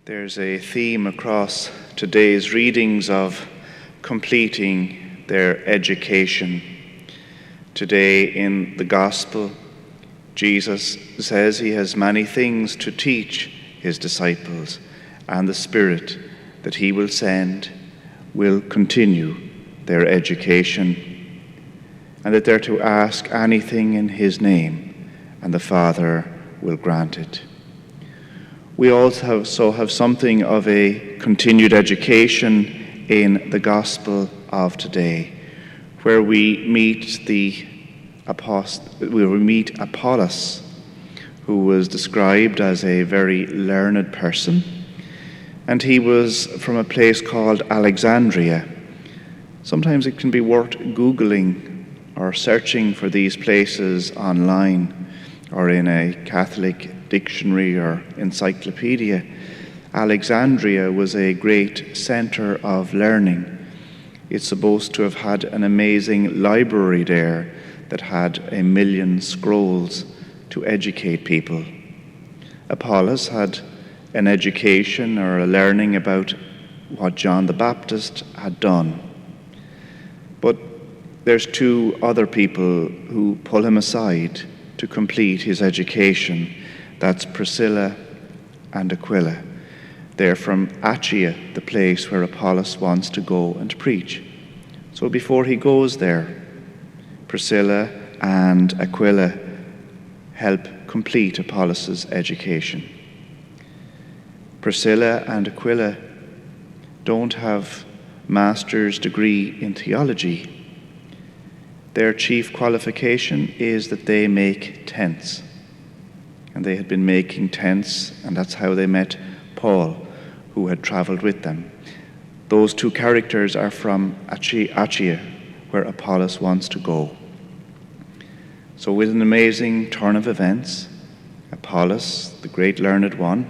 There's a theme across today's readings of completing their education. Today in the Gospel, Jesus says he has many things to teach his disciples, and the Spirit that he will send will continue their education, and that they're to ask anything in his name, and the Father will grant it. We also have something of a continued education in the Gospel of today, where we meet Apollos, who was described as a very learned person, and he was from a place called Alexandria. Sometimes it can be worth Googling or searching for these places online or in a Catholic dictionary or encyclopedia. Alexandria was a great center of learning. It's supposed to have had an amazing library there that had 1 million scrolls to educate people. Apollos had an education or a learning about what John the Baptist had done. But there's two other people who pull him aside to complete his education. That's Priscilla and Aquila. They're from Achaia, the place where Apollos wants to go and preach. So before he goes there, Priscilla and Aquila help complete Apollos' education. Priscilla and Aquila don't have master's degree in theology. Their chief qualification is that they make tents. And they had been making tents, and that's how they met Paul, who had traveled with them. Those two characters are from Achaia, where Apollos wants to go. So with an amazing turn of events, Apollos, the great learned one,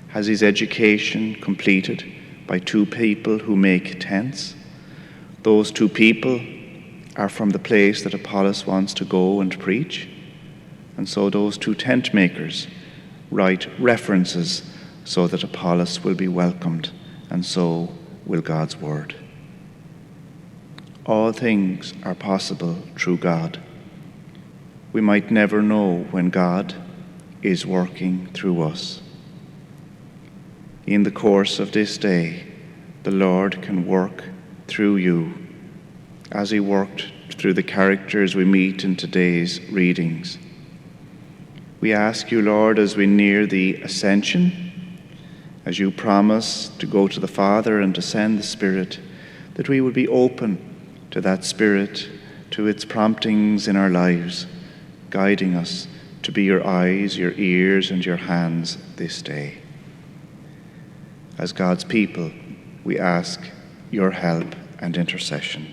has his education completed by two people who make tents. Those two people are from the place that Apollos wants to go and preach. And so those two tent makers write references so that Apollos will be welcomed, and so will God's word. All things are possible through God. We might never know when God is working through us. In the course of this day, the Lord can work through you as he worked through the characters we meet in today's readings. We ask you, Lord, as we near the Ascension, as you promise to go to the Father and to send the Spirit, that we would be open to that Spirit, to its promptings in our lives, guiding us to be your eyes, your ears, and your hands this day. As God's people, we ask your help and intercession.